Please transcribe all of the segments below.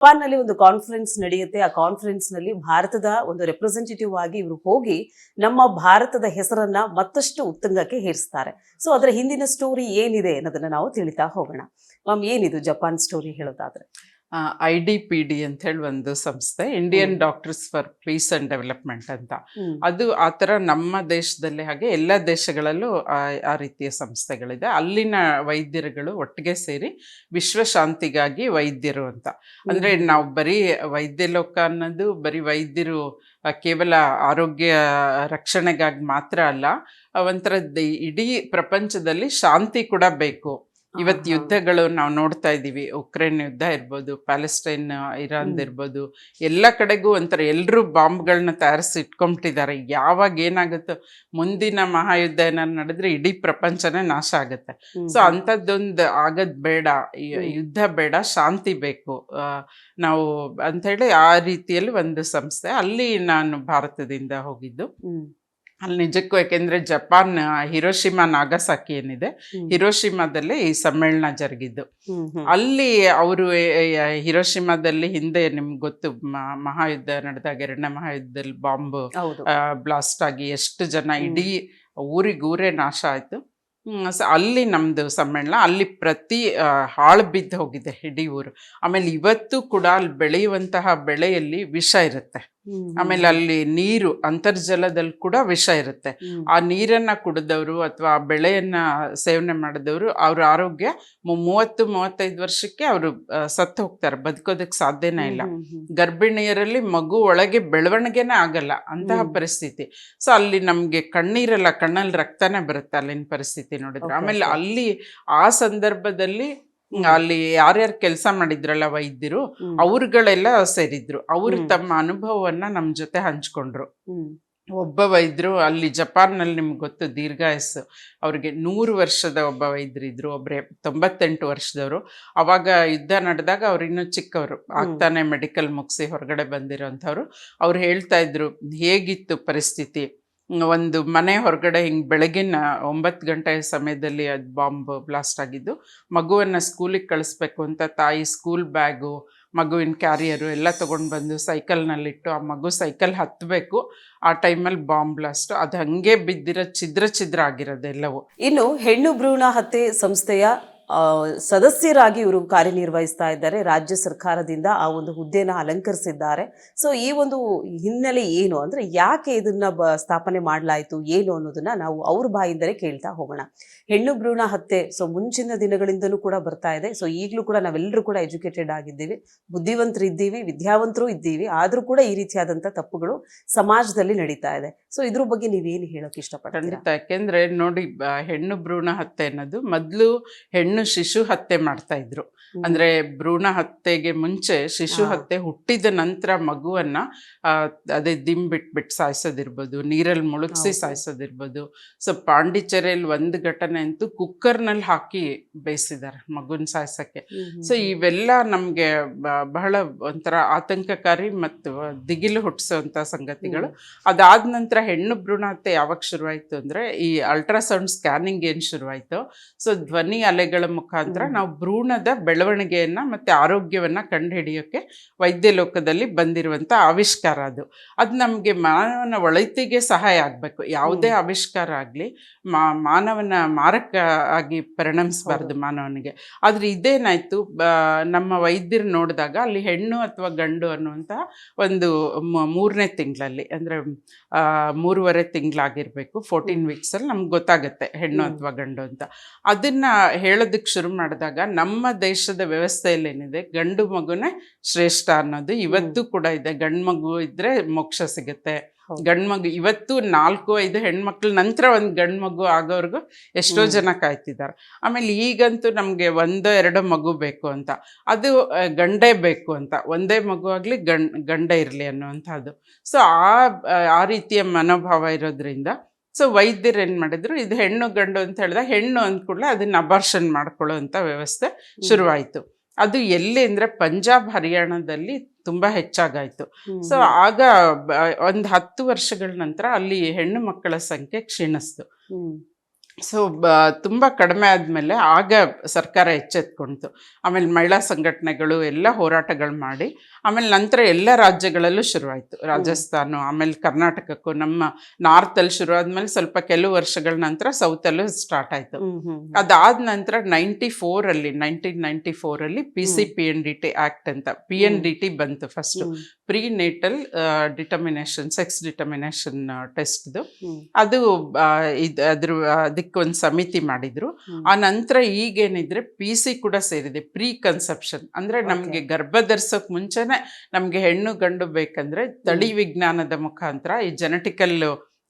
ಜಪಾನ್ನಲ್ಲಿ ಒಂದು ಕಾನ್ಫರೆನ್ಸ್ ನಡೆಯುತ್ತೆ. ಆ ಕಾನ್ಫರೆನ್ಸ್ ನಲ್ಲಿ ಭಾರತದ ಒಂದು ರೆಪ್ರೆಸೆಂಟೇಟಿವ್ ಆಗಿ ಇವರು ಹೋಗಿ ನಮ್ಮ ಭಾರತದ ಹೆಸರನ್ನ ಮತ್ತಷ್ಟು ಉತ್ತುಂಗಕ್ಕೆ ಹೇರಿಸ್ತಾರೆ. ಸೊ ಅದರ ಹಿಂದಿನ ಸ್ಟೋರಿ ಏನಿದೆ ಅನ್ನೋದನ್ನ ನಾವು ತಿಳಿತಾ ಹೋಗೋಣ. ಮ್ಯಾಮ್, ಏನಿದು ಜಪಾನ್ ಸ್ಟೋರಿ ಹೇಳೋದಾದ್ರೆ? IDPD ಅಂತ ಹೇಳಿ ಒಂದು ಸಂಸ್ಥೆ, Indian doctors for piece and development ಅಂತ. ಅದು ಆ ಥರ ನಮ್ಮ ದೇಶದಲ್ಲಿ ಹಾಗೆ ಎಲ್ಲ ದೇಶಗಳಲ್ಲೂ ಆ ರೀತಿಯ ಸಂಸ್ಥೆಗಳಿದೆ. ಅಲ್ಲಿನ ವೈದ್ಯರುಗಳು ಒಟ್ಟಿಗೆ ಸೇರಿ ವಿಶ್ವಶಾಂತಿಗಾಗಿ ವೈದ್ಯರು ಅಂತ. ಅಂದರೆ ನಾವು ಬರೀ ವೈದ್ಯ ಲೋಕ ಅನ್ನೋದು ಬರೀ ವೈದ್ಯರು ಕೇವಲ ಆರೋಗ್ಯ ರಕ್ಷಣೆಗಾಗಿ ಮಾತ್ರ ಅಲ್ಲ, ಒಂಥರದ್ದು ಇಡೀ ಪ್ರಪಂಚದಲ್ಲಿ ಶಾಂತಿ ಕೂಡ ಬೇಕು. ಇವತ್ತು ಯುದ್ಧಗಳು ನಾವು ನೋಡ್ತಾ ಇದ್ದೀವಿ. ಉಕ್ರೇನ್ ಯುದ್ಧ ಇರ್ಬೋದು, ಪ್ಯಾಲೆಸ್ಟೈನ್ ಇರಾನ್ ಇರ್ಬೋದು, ಎಲ್ಲ ಕಡೆಗೂ ಒಂಥರ ಎಲ್ಲರೂ ಬಾಂಬ್ಗಳನ್ನ ತಯಾರಿಸಿ ಇಟ್ಕೊಂಬಿಟ್ಟಿದ್ದಾರೆ. ಯಾವಾಗ ಏನಾಗುತ್ತೋ, ಮುಂದಿನ ಮಹಾಯುದ್ಧ ಏನಾದ್ರು ನಡೆದ್ರೆ ಇಡೀ ಪ್ರಪಂಚನೇ ನಾಶ ಆಗುತ್ತೆ. ಸೊ ಅಂಥದ್ದೊಂದು ಆಗದ್ ಬೇಡ, ಯುದ್ಧ ಬೇಡ, ಶಾಂತಿ ಬೇಕು ನಾವು ಅಂಥೇಳಿ ಆ ರೀತಿಯಲ್ಲಿ ಒಂದು ಸಂಸ್ಥೆ. ಅಲ್ಲಿ ನಾನು ಭಾರತದಿಂದ ಹೋಗಿದ್ದು. ಅಲ್ಲಿ ನಿಜಕ್ಕೂ, ಯಾಕೆಂದರೆ ಜಪಾನ್ ಹಿರೋಶಿಮಾ ನಾಗಸಾಕಿ ಏನಿದೆ, ಹಿರೋಶಿಮಾದಲ್ಲೇ ಈ ಸಮ್ಮೇಳನ ಜರುಗಿದ್ದು. ಅಲ್ಲಿ ಅವರು ಹಿರೋಶಿಮಾದಲ್ಲಿ ಹಿಂದೆ ನಿಮ್ಗೆ ಗೊತ್ತು, ಮಹಾಯುದ್ಧ ನಡೆದಾಗ, ಎರಡನೇ ಮಹಾಯುದ್ಧದಲ್ಲಿ ಬಾಂಬ್ ಬ್ಲಾಸ್ಟ್ ಆಗಿ ಎಷ್ಟು ಜನ, ಇಡೀ ಊರಿಗೂರೇ ನಾಶ ಆಯಿತು. ಅಲ್ಲಿ ನಮ್ಮದು ಸಮ್ಮೇಳನ. ಅಲ್ಲಿ ಪ್ರತಿ ಹಾಳು ಬಿದ್ದು ಹೋಗಿದೆ ಇಡೀ ಊರು. ಆಮೇಲೆ ಇವತ್ತು ಕೂಡ ಅಲ್ಲಿ ಬೆಳೆಯುವಂತಹ ಬೆಳೆಯಲ್ಲಿ ವಿಷ ಇರುತ್ತೆ. ಆಮೇಲೆ ಅಲ್ಲಿ ನೀರು, ಅಂತರ್ಜಲದಲ್ಲಿ ಕೂಡ ವಿಷ ಇರುತ್ತೆ. ಆ ನೀರನ್ನ ಕುಡಿದವರು ಅಥವಾ ಆ ಬೆಳೆಯನ್ನ ಸೇವನೆ ಮಾಡಿದವರು ಅವ್ರ ಆರೋಗ್ಯ 30-35 ವರ್ಷಕ್ಕೆ ಅವರು ಸತ್ತು ಹೋಗ್ತಾರೆ, ಬದುಕೋದಕ್ಕೆ ಸಾಧ್ಯನೇ ಇಲ್ಲ. ಗರ್ಭಿಣಿಯರಲ್ಲಿ ಮಗು ಒಳಗೆ ಬೆಳವಣಿಗೆನೇ ಆಗಲ್ಲ, ಅಂತಹ ಪರಿಸ್ಥಿತಿ. ಸೊ ಅಲ್ಲಿ ನಮ್ಗೆ ಕಣ್ಣೀರಲ್ಲ, ಕಣ್ಣಲ್ಲಿ ರಕ್ತನೇ ಬರುತ್ತೆ ಅಲ್ಲಿನ ಪರಿಸ್ಥಿತಿ ನೋಡಿದ್ರೆ. ಆಮೇಲೆ ಅಲ್ಲಿ ಆ ಸಂದರ್ಭದಲ್ಲಿ ಅಲ್ಲಿ ಯಾರ್ಯಾರು ಕೆಲಸ ಮಾಡಿದ್ರಲ್ಲ ವೈದ್ಯರು, ಅವ್ರುಗಳೆಲ್ಲ ಸೇರಿದ್ರು. ಅವರು ತಮ್ಮ ಅನುಭವವನ್ನ ನಮ್ಮ ಜೊತೆ ಹಂಚ್ಕೊಂಡ್ರು. ಒಬ್ಬ ವೈದ್ಯರು ಅಲ್ಲಿ ಜಪಾನ್ನಲ್ಲಿ, ನಿಮ್ಗೆ ಗೊತ್ತು, ದೀರ್ಘಾಯಸ್ಸು, ಅವ್ರಿಗೆ 100 ವರ್ಷದ ಒಬ್ಬ ವೈದ್ಯರು ಇದ್ರು. ಒಬ್ಬರೇ 98 ವರ್ಷದವರು. ಅವಾಗ ಯುದ್ಧ ನಡೆದಾಗ ಅವ್ರು ಇನ್ನೂ ಚಿಕ್ಕವರು, ಆಗ್ತಾನೆ ಮೆಡಿಕಲ್ ಮುಗಿಸಿ ಹೊರಗಡೆ ಬಂದಿರೋಂಥವ್ರು. ಅವ್ರು ಹೇಳ್ತಾ ಇದ್ರು ಹೇಗಿತ್ತು ಪರಿಸ್ಥಿತಿ. ಒಂದು ಮನೆ ಹೊರಗಡೆ ಹಿಂಗೆ ಬೆಳಗಿನ 9 ಗಂಟೆ ಸಮಯದಲ್ಲಿ ಅದು ಬಾಂಬ್ ಬ್ಲಾಸ್ಟ್ ಆಗಿದ್ದು. ಮಗುವನ್ನು ಸ್ಕೂಲಿಗೆ ಕಳಿಸ್ಬೇಕು ಅಂತ ತಾಯಿ ಸ್ಕೂಲ್ ಬ್ಯಾಗು, ಮಗುವಿನ ಕ್ಯಾರಿಯರು ಎಲ್ಲ ತೊಗೊಂಡು ಬಂದು ಸೈಕಲ್ನಲ್ಲಿಟ್ಟು, ಆ ಮಗು ಸೈಕಲ್ ಹತ್ತಬೇಕು, ಆ ಟೈಮಲ್ಲಿ ಬಾಂಬ್ ಬ್ಲಾಸ್ಟ್. ಅದು ಹಂಗೆ ಬಿದ್ದಿರೋ ಛಿದ್ರ ಆಗಿರೋದು ಎಲ್ಲವೂ. ಇನ್ನು ಹೆಣ್ಣು ಭ್ರೂಣ ಹತ್ಯೆ ಸಂಸ್ಥೆಯ ಸದಸ್ಯರಾಗಿ ಇವರು ಕಾರ್ಯನಿರ್ವಹಿಸ್ತಾ ಇದ್ದಾರೆ. ರಾಜ್ಯ ಸರ್ಕಾರದಿಂದ ಆ ಒಂದು ಹುದ್ದೆನ ಅಲಂಕರಿಸಿದ್ದಾರೆ. ಸೊ ಈ ಒಂದು ಹಿನ್ನೆಲೆ ಏನು ಅಂದ್ರೆ, ಯಾಕೆ ಇದನ್ನ ಸ್ಥಾಪನೆ ಮಾಡಲಾಯಿತು, ಏನು ಅನ್ನೋದನ್ನ ನಾವು ಅವ್ರ ಬಾಯಿಂದಲೇ ಕೇಳ್ತಾ ಹೋಗೋಣ. ಹೆಣ್ಣು ಭ್ರೂಣ ಹತ್ಯೆ ಮುಂಚಿನ ದಿನಗಳಿಂದಲೂ ಕೂಡ ಬರ್ತಾ ಇದೆ. ಸೊ ಈಗಲೂ ಕೂಡ ನಾವೆಲ್ಲರೂ ಕೂಡ ಎಜುಕೇಟೆಡ್ ಆಗಿದ್ದೀವಿ, ಬುದ್ಧಿವಂತರು ಇದ್ದೀವಿ, ವಿದ್ಯಾವಂತರು ಇದ್ದೀವಿ. ಆದ್ರೂ ಕೂಡ ಈ ರೀತಿಯಾದಂಥ ತಪ್ಪುಗಳು ಸಮಾಜದಲ್ಲಿ ನಡೀತಾ ಇದೆ. ಸೊ ಇದ್ರ ಬಗ್ಗೆ ನೀವೇನು ಹೇಳೋಕೆ ಇಷ್ಟಪಡ್ತೀರಾ? ಯಾಕೆಂದ್ರೆ ನೋಡಿ, ಹೆಣ್ಣು ಭ್ರೂಣ ಹತ್ಯೆ ಅನ್ನೋದು ಮೊದಲು ಹೆಣ್ಣು ಶಿಶು ಹತ್ಯೆ ಮಾಡ್ತಾ ಇದ್ರು. ಅಂದ್ರೆ ಭ್ರೂಣ ಹತ್ಯೆಗೆ ಮುಂಚೆ ಶಿಶು ಹತ್ಯೆ, ಹುಟ್ಟಿದ ನಂತರ ಮಗುವನ್ನ ಅದೇ ಬಿಟ್ಬಿಟ್ಟು ಸಾಯಿಸೋದಿರ್ಬೋದು, ನೀರಲ್ಲಿ ಮುಳುಗಿಸಿ ಸಾಯಿಸೋದಿರ್ಬೋದು. ಸೊ ಪಾಂಡಿಚೇರಿಯಲ್ಲಿ ಒಂದು ಘಟನೆ ಅಂತೂ ಕುಕ್ಕರ್ನಲ್ಲಿ ಹಾಕಿ ಬೇಯಿಸಿದ್ದಾರೆ ಮಗುನ ಸಾಯಿಸಕ್ಕೆ. ಸೊ ಇವೆಲ್ಲ ನಮ್ಗೆ ಬಹಳ ಒಂಥರ ಆತಂಕಕಾರಿ ಮತ್ತು ದಿಗಿಲು ಹುಟ್ಟಿಸುವಂತ ಸಂಗತಿಗಳು. ಅದಾದ ನಂತರ ಹೆಣ್ಣು ಭ್ರೂಣ ಹತ್ಯೆ ಯಾವಾಗ ಶುರುವಾಯಿತು ಅಂದ್ರೆ, ಈ ಅಲ್ಟ್ರಾಸೌಂಡ್ ಸ್ಕ್ಯಾನಿಂಗ್ ಏನು ಶುರುವಾಯಿತು, ಸೊ ಧ್ವನಿ ಅಲೆಗಳ ಮುಖಾಂತರ ನಾವು ಭ್ರೂಣದ ಬೆಳವಣಿಗೆಯನ್ನ ಮತ್ತೆ ಆರೋಗ್ಯವನ್ನ ಕಂಡುಹಿಡಿಯೋಕೆ ವೈದ್ಯ ಲೋಕದಲ್ಲಿ ಬಂದಿರುವಂತ ಆವಿಷ್ಕಾರ ಅದು. ಅದು ನಮಗೆ ಮಾನವನ ಒಳಿತಿಗೆ ಸಹಾಯ ಆಗಬೇಕು. ಯಾವುದೇ ಆವಿಷ್ಕಾರ ಆಗಲಿ ಮಾನವನ ಮಾರಕ ಆಗಿ ಪರಿಣಮಿಸಬಾರ್ದು ಮಾನವನಿಗೆ. ಆದ್ರೆ ಇದೇನಾಯ್ತು, ನಮ್ಮ ವೈದ್ಯರು ನೋಡಿದಾಗ ಅಲ್ಲಿ ಹೆಣ್ಣು ಅಥವಾ ಗಂಡು ಅನ್ನುವಂಥ ಒಂದು 3ನೇ ತಿಂಗಳಲ್ಲಿ, ಅಂದ್ರೆ 3.5 ತಿಂಗಳಾಗಿರ್ಬೇಕು, 14 ವೀಕ್ಸಲ್ಲಿ ನಮ್ಗೆ ಗೊತ್ತಾಗುತ್ತೆ ಹೆಣ್ಣು ಅಥವಾ ಗಂಡು ಅಂತ. ಅದನ್ನ ಹೇಳೋದಕ್ಕೆ ಶುರು ಮಾಡಿದಾಗ ನಮ್ಮ ದೇಶದ ವ್ಯವಸ್ಥೆಯಲ್ಲಿ ಏನಿದೆ, ಗಂಡು ಮಗುನೇ ಶ್ರೇಷ್ಠ ಅನ್ನೋದು ಇವತ್ತು ಕೂಡ ಇದೆ. ಗಂಡು ಮಗು ಇದ್ರೆ ಮೋಕ್ಷ ಸಿಗುತ್ತೆ. ಗಂಡು ಮಗು ಇವತ್ತು 4-5 ಹೆಣ್ಮಕ್ಳ ನಂತರ ಒಂದು ಗಂಡು ಮಗು ಆಗೋರ್ಗು ಎಷ್ಟೋ ಜನ ಕಾಯ್ತಿದ್ದಾರೆ. ಆಮೇಲೆ ಈಗಂತೂ ನಮಗೆ 1-2 ಮಗು ಬೇಕು ಅಂತ, ಅದು ಗಂಡೇ ಬೇಕು ಅಂತ, ಒಂದೇ ಮಗು ಆಗಲಿ ಗಂಡೇ ಇರಲಿ ಅನ್ನುವಂಥದ್ದು. ಸೊ ಆ ರೀತಿಯ ಮನೋಭಾವ ಇರೋದ್ರಿಂದ ಸೊ ವೈದ್ಯರು ಏನು ಮಾಡಿದ್ರು, ಇದು ಹೆಣ್ಣು ಗಂಡು ಅಂತ ಹೇಳಿದಾಗ ಹೆಣ್ಣು ಅಂದ್ಕೂಡಲೇ ಅದನ್ನ ಅಬಾರ್ಷನ್ ಮಾಡ್ಕೊಳ್ಳೋವಂಥ ವ್ಯವಸ್ಥೆ ಶುರುವಾಯಿತು. ಅದು ಎಲ್ಲಿ ಅಂದರೆ ಪಂಜಾಬ್ ಹರಿಯಾಣದಲ್ಲಿ ತುಂಬ ಹೆಚ್ಚಾಗಾಯಿತು. ಸೊ ಆಗ ಒಂದು 10 ವರ್ಷಗಳ ನಂತರ ಅಲ್ಲಿ ಹೆಣ್ಣು ಮಕ್ಕಳ ಸಂಖ್ಯೆ ಕ್ಷೀಣಿಸ್ತು. ಸೊ ತುಂಬ ಕಡಿಮೆ ಆದಮೇಲೆ ಆಗ ಸರ್ಕಾರ ಎಚ್ಚೆತ್ಕೊಳ್ತು. ಆಮೇಲೆ ಮಹಿಳಾ ಸಂಘಟನೆಗಳು ಎಲ್ಲ ಹೋರಾಟಗಳು ಮಾಡಿ ಆಮೇಲೆ ನಂತರ ಎಲ್ಲ ರಾಜ್ಯಗಳಲ್ಲೂ ಶುರುವಾಯಿತು. ರಾಜಸ್ಥಾನ ಆಮೇಲೆ ಕರ್ನಾಟಕಕ್ಕೂ ನಮ್ಮ ನಾರ್ತಲ್ಲಿ ಶುರು ಆದ್ಮೇಲೆ ಸ್ವಲ್ಪ ಕೆಲವು ವರ್ಷಗಳ ನಂತರ ಸೌತಲ್ಲೂ ಸ್ಟಾರ್ಟ್ ಆಯಿತು. ಅದಾದ ನಂತರ 1994 PCPNDT ಆ್ಯಕ್ಟ್ ಅಂತ PNDT ಬಂತು. First prenatal determination, sex determination ಟೆಸ್ಟ್ದು ಅದು ಅದಕ್ಕೊಂದು ಸಮಿತಿ ಮಾಡಿದ್ರು. ಆ ನಂತರ ಈಗೇನಿದ್ರೆ PC ಕೂಡ ಸೇರಿದೆ, ಪ್ರೀ ಕನ್ಸೆಪ್ಷನ್. ಅಂದ್ರೆ ನಮ್ಗೆ ಗರ್ಭ ಧರಿಸೋಕ್ ಮುಂಚೆನೆ ನಮ್ಗೆ ಹೆಣ್ಣು ಗಂಡು ಬೇಕಂದ್ರೆ ತಳಿ ವಿಜ್ಞಾನದ ಮುಖಾಂತರ ಈ ಜೆನೆಟಿಕಲ್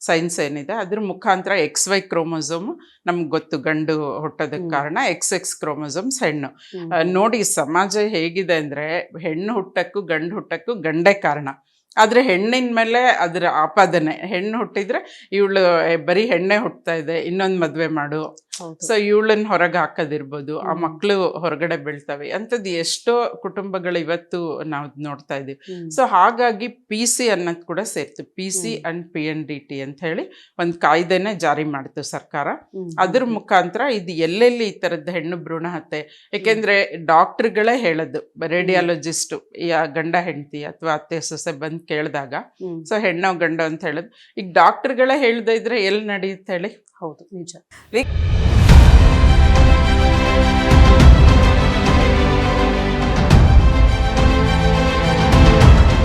ಸೈನ್ಸ್ ಏನಿದೆ ಅದ್ರ ಮುಖಾಂತರ XY ಕ್ರೋಮೋಸೋಮ್ ನಮ್ಗೆ ಗೊತ್ತು, ಗಂಡು ಹುಟ್ಟೋದಕ್ಕೆ ಕಾರಣ XX ಕ್ರೋಮೋಸೋಮ್ಸ್ ಹೆಣ್ಣು. ನೋಡಿ ಸಮಾಜ ಹೇಗಿದೆ ಅಂದ್ರೆ ಹೆಣ್ಣು ಹುಟ್ಟಕ್ಕೂ ಗಂಡು ಹುಟ್ಟಕ್ಕೂ ಗಂಡೇ ಕಾರಣ. ಆದ್ರೆ ಹೆಣ್ಣಿನ ಮೇಲೆ ಅದರ ಆಪಾದನೆ, ಹೆಣ್ಣು ಹುಟ್ಟಿದ್ರೆ ಇವಳು ಬರೀ ಹೆಣ್ಣೆ ಹುಟ್ತಾ ಇದೆ, ಇನ್ನೊಂದು ಮದ್ವೆ ಮಾಡು, ಸೊ ಇವಳನ್ನ ಹೊರಗೆ ಹಾಕೋದಿರ್ಬೋದು, ಆ ಮಕ್ಕಳು ಹೊರಗಡೆ ಬೀಳ್ತವೆ ಅಂಥದ್ದು ಎಷ್ಟೋ ಕುಟುಂಬಗಳು ಇವತ್ತು ನಾವು ನೋಡ್ತಾ ಇದೀವಿ. ಸೊ ಹಾಗಾಗಿ PC ಅನ್ನೋದು ಕೂಡ ಸೇರ್ತು. PC ಅಂಡ್ PNDT ಅಂತ ಹೇಳಿ ಒಂದು ಕಾಯ್ದೆನೆ ಜಾರಿ ಮಾಡ್ತು ಸರ್ಕಾರ. ಅದ್ರ ಮುಖಾಂತರ ಇದು ಎಲ್ಲೆಲ್ಲಿ ಈ ತರದ್ದು ಹೆಣ್ಣು ಭ್ರೂಣ ಹತ್ಯೆ, ಯಾಕೆಂದ್ರೆ ಡಾಕ್ಟರ್ಗಳೇ ಹೇಳೋದು, ರೇಡಿಯಾಲಜಿಸ್ಟು ಗಂಡ ಹೆಂಡತಿ ಅಥವಾ ಅತ್ತೆ ಸೊಸೆ ಬಂದು ಕೇಳಿದಾಗ ಸೊ ಹೆಣ್ಣು ಗಂಡು ಅಂತ ಹೇಳೋದು. ಈಗ ಡಾಕ್ಟರ್ಗಳೇ ಹೇಳ್ದೆ ಇದ್ರೆ ಎಲ್ಲಿ ನಡೆಯುತ್ತೆ ಹೇಳಿ? ಹೌದು, ನಿಜ.